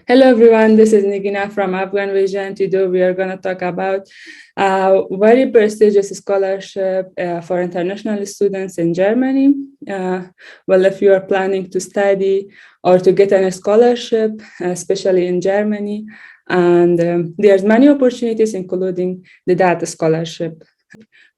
Hello everyone, this is Nigina from Afghan Vision. Today we are going to talk about a very prestigious scholarship for international students in Germany. Well, if you are planning to study or to get a scholarship, especially in Germany, and there's many opportunities, including the DAAD scholarship.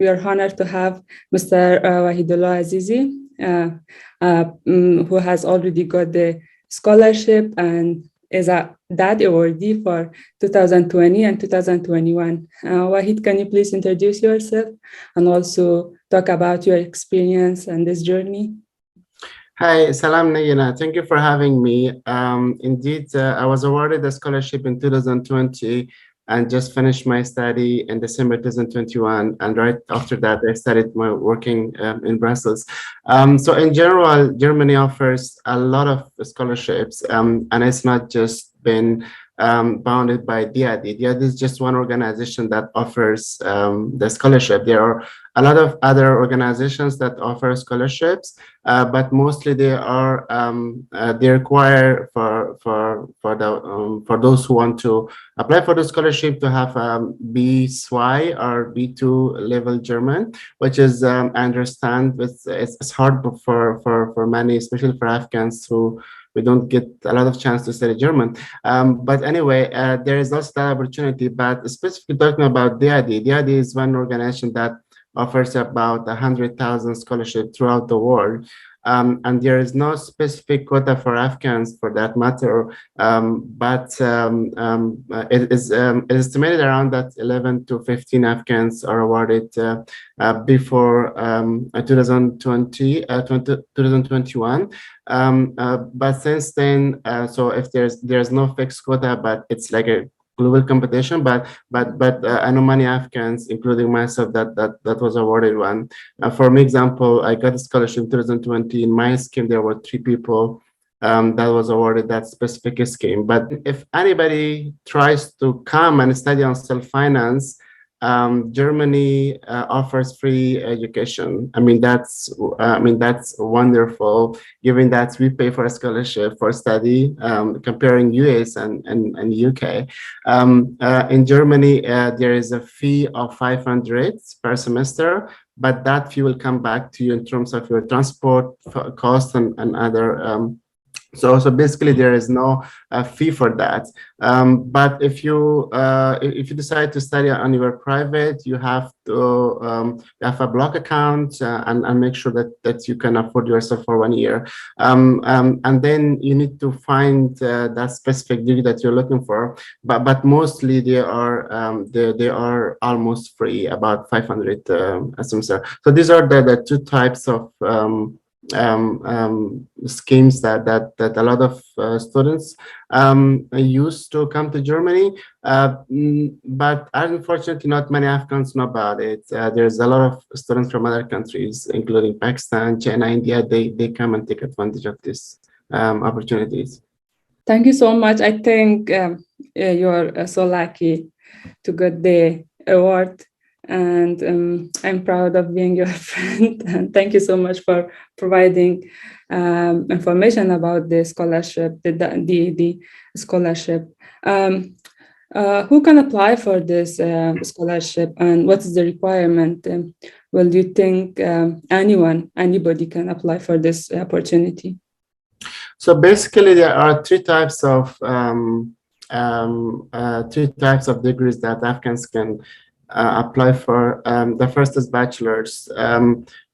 We are honored to have Mr. Wahidullah Azizi, who has already got the scholarship and is a DAAD awardee for 2020 and 2021. Wahid, can you please introduce yourself and also talk about your experience and this journey? Hi, Salam Nayina. Thank you for having me. Indeed, I was awarded a scholarship in 2020 and just finished my study in December 2021. And right after that, I started my working in Brussels. So in general, Germany offers a lot of scholarships, and it's not just been bounded by DAAD. DAAD is just one organization that offers the scholarship. There are a lot of other organizations that offer scholarships, but mostly they are they require for those who want to apply for the scholarship to have B2 or B2 level German, which is I understand it's hard for many, especially for Afghans who we don't get a lot of chance to study German. But anyway, there is also that opportunity. But specifically talking about DAAD, DAAD is one organization that offers about 100,000 scholarships throughout the world. And there is no specific quota for Afghans for that matter, but it is estimated around that 11 to 15 Afghans are awarded before 2021. But since then, so if there's no fixed quota, but it's like a global competition, but I know many Afghans, including myself, that was awarded one. For me, example, I got a scholarship in 2020. In my scheme, there were 3 people that was awarded that specific scheme. But if anybody tries to come and study on self-finance, Germany offers free education. I mean that's wonderful, given that we pay for a scholarship for study, comparing US and UK. In Germany, there is a fee of 500 per semester, but that fee will come back to you in terms of your transport cost and other. So basically, there is no fee for that. But if you decide to study on your private, you have to have a block account and make sure that you can afford yourself for 1 year. And then you need to find that specific degree that you're looking for. But mostly they are almost free, about 500 a semester. So these are the 2 types of schemes that a lot of students use to come to Germany, but unfortunately not many Afghans know about it. There's a lot of students from other countries, including Pakistan, China, India. They come and take advantage of these opportunities. Thank you so much. I think you're so lucky to get the award. And I'm proud of being your friend. And thank you so much for providing information about the scholarship, the scholarship. Who can apply for this scholarship, and what is the requirement? Well, do you think anybody can apply for this opportunity? So basically, there are 3 types of 3 types of degrees that Afghans can apply for. The first is bachelor's,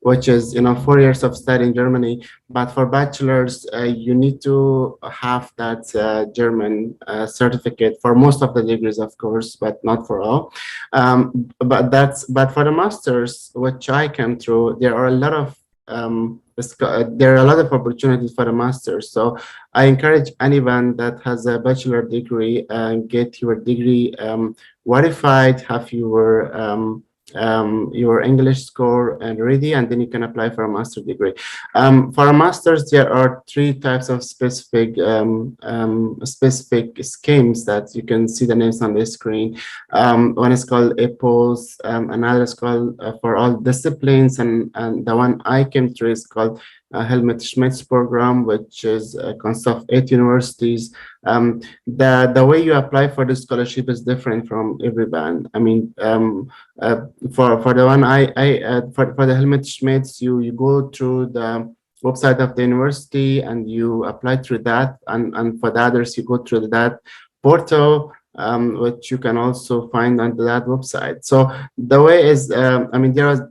which is 4 years of study in Germany. But for bachelor's, you need to have that German certificate for most of the degrees, of course, but not for all. But for the master's, which I came through, there are a lot of opportunities for the master's. So I encourage anyone that has a bachelor degree and get your degree verified, have your English score and ready, and then you can apply for a master's degree. For a master's, there are 3 types of specific schemes that you can see the names on the screen. One is called EPOS, another is called for all disciplines, and the one I came through is called Helmut Schmidt's program, which is consists of 8 universities. The way you apply for the scholarship is different from every band. I mean, for the one for the Helmut Schmidt's, you go through the website of the university and you apply through that, and for the others you go through that portal, which you can also find on that website. So the way is, I mean, there are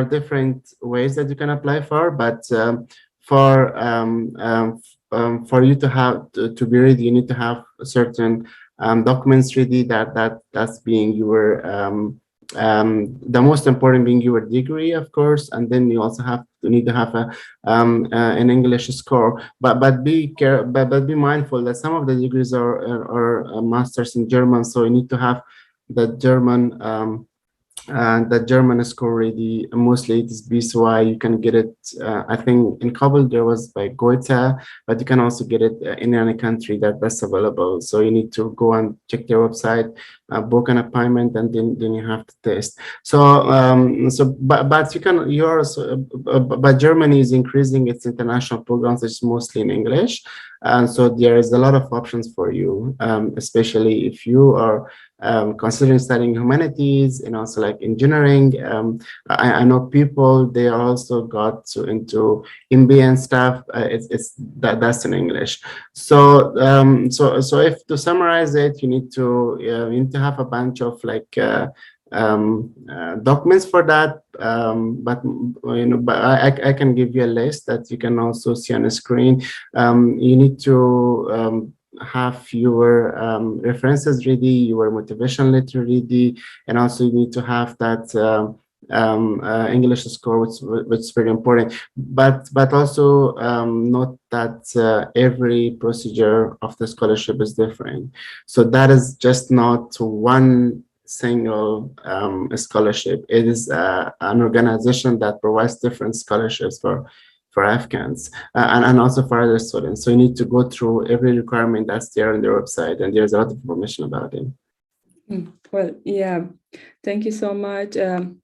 different ways that you can apply for, but for you to have to be ready, you need to have certain documents ready. That's being your the most important being your degree, of course, and then you also need to have an English score. But be mindful that some of the degrees are masters in German, so you need to have the German and the German score ready. Mostly it is BSY. You can get it. I think in Kabul there was by Goethe, but you can also get it in any country that's available. So you need to go and check their website, book an appointment, and then you have to test. So but you can. You're also, but Germany is increasing its international programs, which is mostly in English, and so there is a lot of options for you, especially if you are considering studying humanities and also like engineering. I know people, they also got into MBA and stuff. That's in English. So so if to summarize it, you need to have a bunch of like documents for that, but but I can give you a list that you can also see on the screen. You need to have your references ready, your motivation letter ready, and also you need to have that English score, which is very important. But also note that every procedure of the scholarship is different. So that is just not one single scholarship. It is an organization that provides different scholarships for Afghans and also for other students. So you need to go through every requirement that's there on their website, and there's a lot of information about it. Well, yeah, thank you so much. And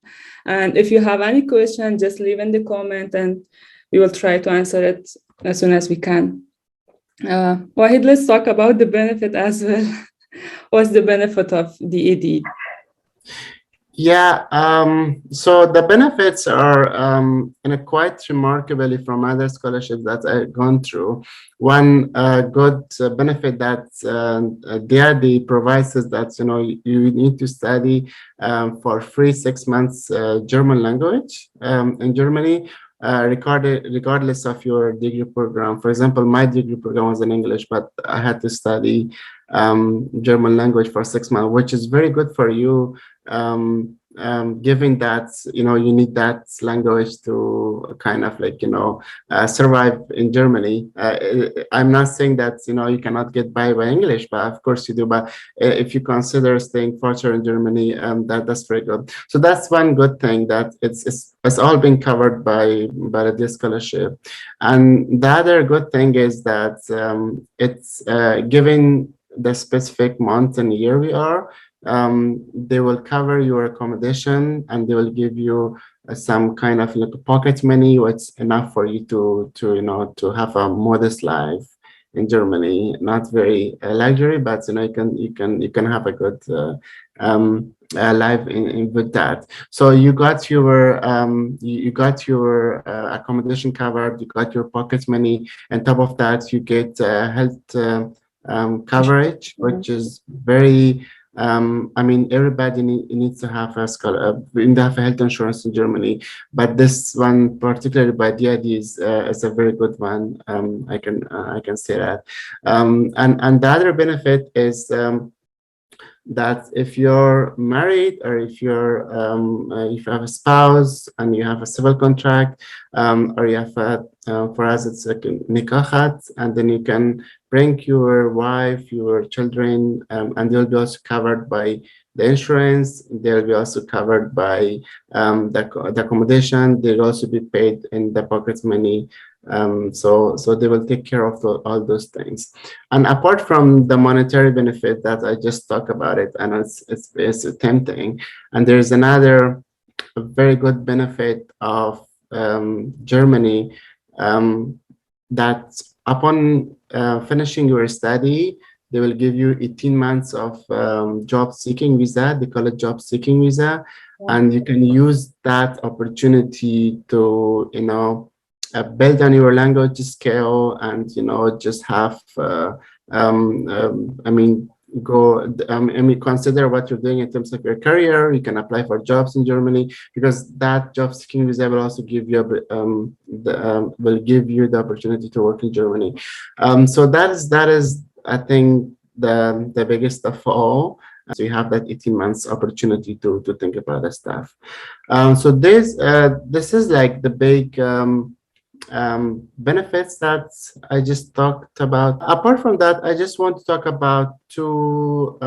if you have any question, just leave in the comment and we will try to answer it as soon as we can. Wahid, let's talk about the benefit as well. What's the benefit of DAAD? Yeah, so the benefits are quite remarkably from other scholarships that I've gone through. One good benefit that DAAD provides is that you need to study for free 6 months German language in Germany. Regardless of your degree program. For example, my degree program was in English, but I had to study German language for 6 months, which is very good for you, given that you need that language to kind of like survive in Germany. I'm not saying that you cannot get by English, but of course you do. But if you consider staying further in Germany, that's very good. So that's one good thing, that it's all been covered by the scholarship. And the other good thing is that it's given the specific month and year we are, they will cover your accommodation and they will give you some kind of like pocket money, which is enough for you to have a modest life in Germany. Not very luxury, but you can have a good life with that. So you got your accommodation covered, you got your pocket money, and top of that you get health coverage, which is very I mean, everybody needs to have a health insurance in Germany, but this one, particularly by DAAD, is a very good one. I can say that. And the other benefit is that if you're married, or if you have a spouse and you have a civil contract, or you have for us it's like a nikahat, and then you can bring your wife, your children, and they'll be also covered by the insurance. They'll be also covered by the accommodation. They'll also be paid in the pocket money. So they will take care of all those things. And apart from the monetary benefit that I just talked about it, and it's tempting, and there's another very good benefit of Germany, that upon finishing your study, they will give you 18 months of job seeking visa. They call it job seeking visa. And you can use that opportunity to, build on your language skill and, just have, I mean, consider what you're doing in terms of your career. You can apply for jobs in Germany because that job seeking visa will also give you will give you the opportunity to work in Germany. So that is I think the biggest of all. So you have that 18 months opportunity to think about that stuff. So this is like the big benefits that I just talked about. Apart from that, I just want to talk about two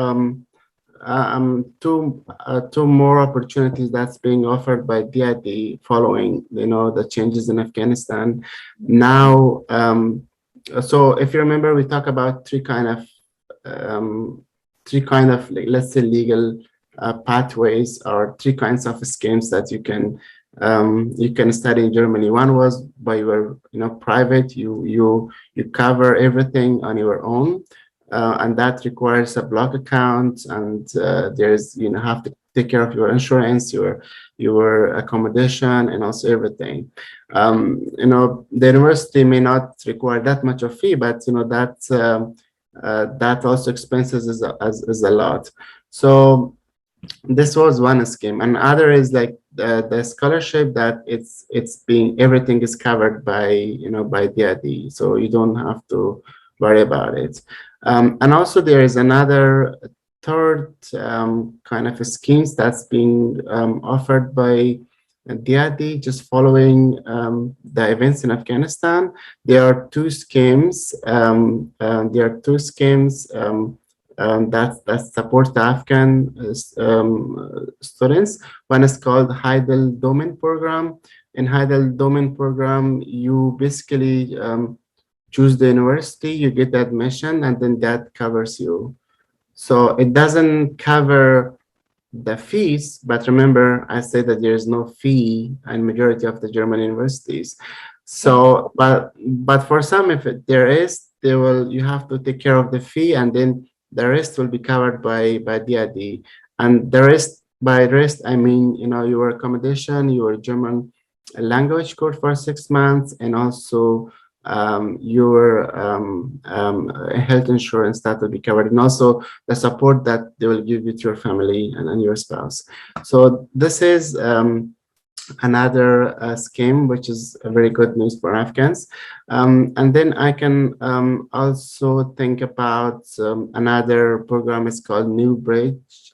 more opportunities that's being offered by DAAD following, the changes in Afghanistan. Now, so if you remember, we talk about three kind of like, let's say legal pathways or three kinds of schemes that you can study in Germany. One was by your private, you cover everything on your own, and that requires a block account, and there's have to take care of your insurance, your accommodation, and also everything. The university may not require that much of fee, but that also expenses is a lot. So this was one scheme. Another is like the scholarship that everything is covered by by DAAD, so you don't have to worry about it. And also there is another third kind of schemes that's being offered by DAAD just following the events in Afghanistan. There are two schemes. That support the Afghan students. One is called Heidel Domain Program. In Heidel Domain Program, you basically choose the university, you get the admission, and then that covers you. So it doesn't cover the fees, but remember, I said that there is no fee in majority of the German universities. So, but for some, if there is, you have to take care of the fee, and then the rest will be covered by DAAD. And the rest, by rest, I mean, your accommodation, your German language course for 6 months, and also your health insurance that will be covered, and also the support that they will give you to your family and your spouse. So this is another scheme, which is a very good news for Afghans. And then I can also think about another program. It's called New Bridge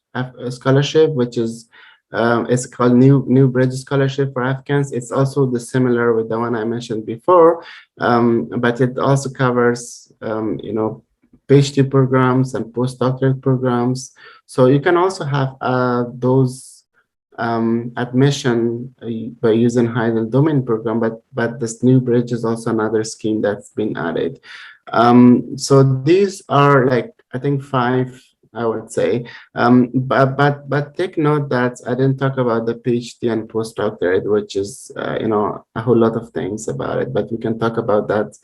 Scholarship, which is it's called New Bridge Scholarship for Afghans. It's also similar with the one I mentioned before, but it also covers PhD programs and postdoctoral programs. So you can also have those admission by using Heidel Domain Program, but this New Bridge is also another scheme that's been added. So these are like, I think 5, I would say, but take note that I didn't talk about the PhD and postdoctorate, which is a whole lot of things about it, but we can talk about that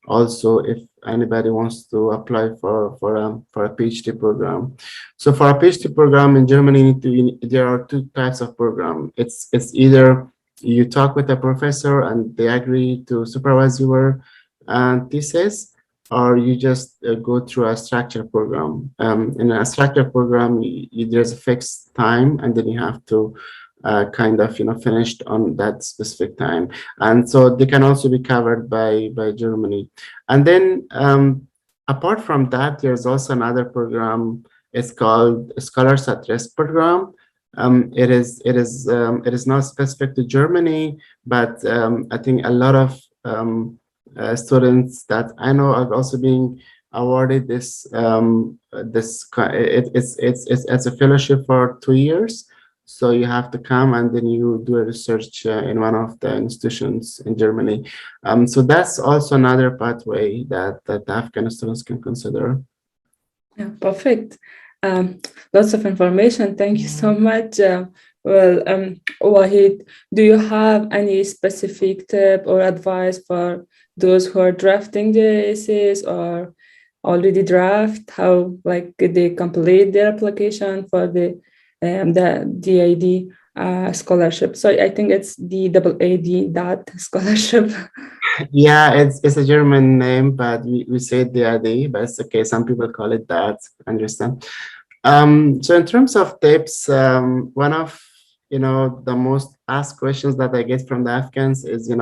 also if anybody wants to apply for a PhD program. So for a PhD program in Germany, there are 2 types of program. It's either you talk with a professor and they agree to supervise your thesis, or you just go through a structured program. In a structured program, there's a fixed time, and then you have to kind of finished on that specific time, and so they can also be covered by Germany. And then apart from that, there's also another program. It's called Scholars at Risk Program. It is not specific to Germany, but I think a lot of students that I know are also being awarded this. It's a fellowship for 2 years. So you have to come and then you do a research in one of the institutions in Germany. So that's also another pathway that the Afghan students can consider. Yeah, perfect. Lots of information. Thank you so much. Wahid, do you have any specific tip or advice for those who are drafting the essays or already draft? How like they complete their application for the DAD scholarship? So I think it's DAAD that scholarship. Yeah, it's a German name, but we say DAD, but it's okay. Some people call it that. Understand? So in terms of tips, one of the most asked questions that I get from the Afghans is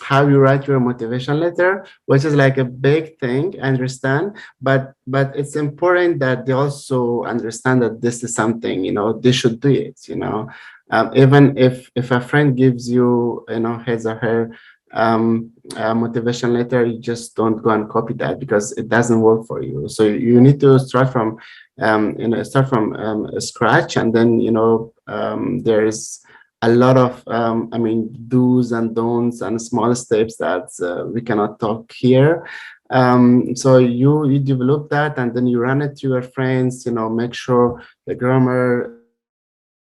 how you write your motivation letter, which is like a big thing. I understand, but it's important that they also understand that this is something they should do it. Even if a friend gives you his or her motivation letter, you just don't go and copy that because it doesn't work for you. So you need to start from scratch, and then there's a lot of do's and don'ts and small steps that we cannot talk here. So you develop that, and then you run it to your friends, make sure the grammar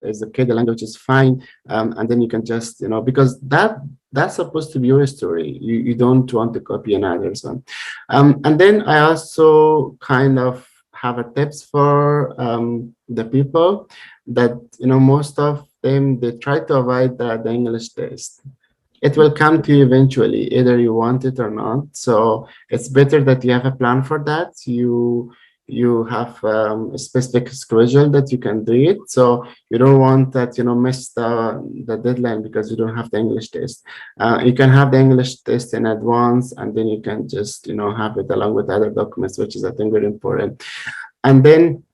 is okay, the language is fine, and then you can just because that's supposed to be your story. You don't want to copy another's one. And then I also kind of have a tips for the people that most of them, they try to avoid the English test. It will come to you eventually, either you want it or not. So it's better that you have a plan for that. You have a specific schedule that you can do it. So you don't want that miss the deadline because you don't have the English test. You can have the English test in advance, and then you can just have it along with other documents, which is I think very important. And then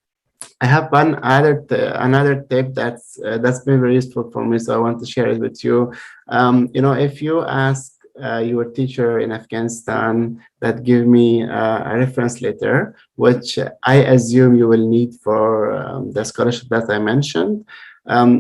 I have another tip that's been very useful for me, so I want to share it with you. If you ask your teacher in Afghanistan that give me a reference letter, which I assume you will need for the scholarship that I mentioned,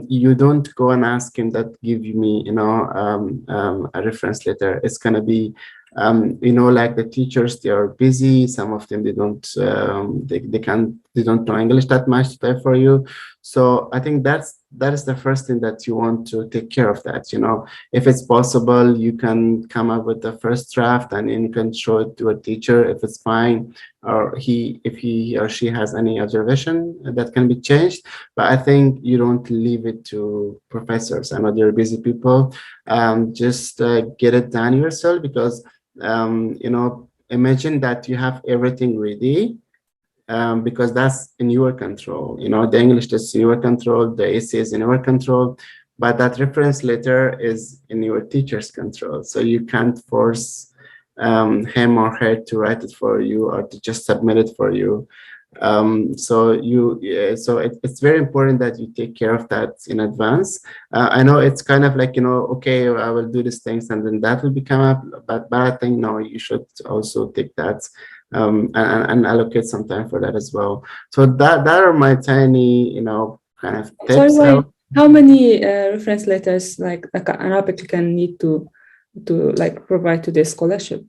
you don't go and ask him that give me a reference letter. It's gonna be like the teachers, they are busy. Some of them, they don't know English that much to type for you. So I think that is the first thing that you want to take care of that. If it's possible, you can come up with the first draft and then you can show it to a teacher if it's fine, or if he or she has any observation that can be changed. But I think you don't leave it to professors. I know they're busy people. Just get it done yourself, because imagine that you have everything ready, because that's in your control. The English is in your control, the essay is in your control, but that reference letter is in your teacher's control. So you can't force him or her to write it for you or to just submit it for you. So it's very important that you take care of that in advance. I know it's kind of like okay, I will do these things and then that will become up, but I think no, you should also take that and allocate some time for that as well. So that are my tiny kind of Sorry, tips. why? How many reference letters like an applicant need to like provide to the scholarship?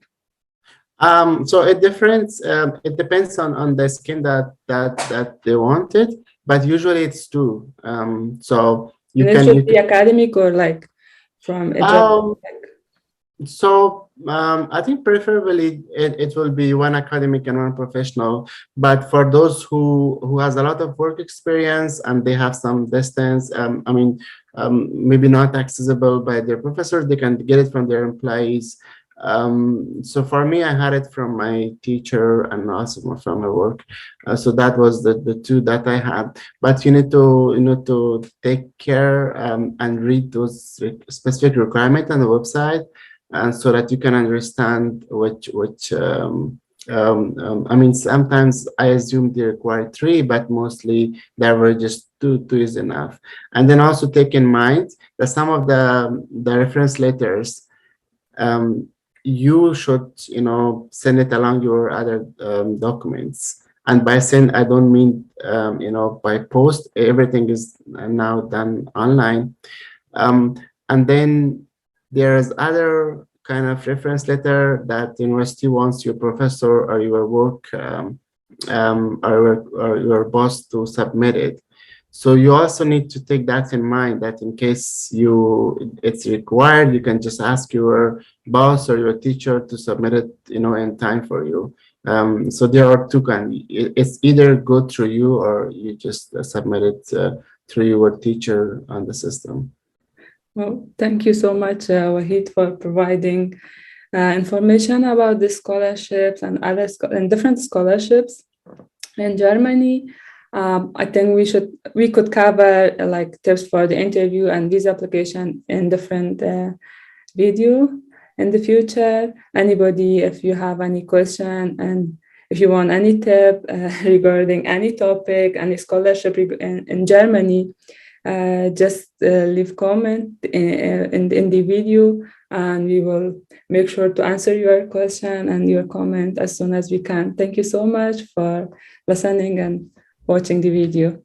So it depends on the scheme that they wanted, but usually it's two. So you And it can should be academic or like from a job. um, I think preferably it will be one academic and one professional. But for those who has a lot of work experience and they have some distance, maybe not accessible by their professors, they can get it from their employees. So for me, I had it from my teacher and also from my work. So that was the two that I had. But you need to take care and read those specific requirements on the website, and so that you can understand which sometimes I assume they require three, but mostly the average is two is enough. And then also take in mind that some of the reference letters, you should send it along your other documents. And by send, I don't mean by post. Everything is now done online. And then there's other kind of reference letter that the university wants your professor or your work or your boss to submit it. So you also need to take that in mind, that in case it's required, you can just ask your boss or your teacher to submit it, in time for you. So there are two kinds. It's either go through you or you just submit it through your teacher on the system. Well, thank you so much, Wahid, for providing information about the scholarships and and different scholarships in Germany. I think we could cover like tips for the interview and visa application in different video in the future. Anybody, if you have any question and if you want any tip regarding any topic, any scholarship in Germany, just leave comment in the video, and we will make sure to answer your question and your comment as soon as we can. Thank you so much for listening and watching the video.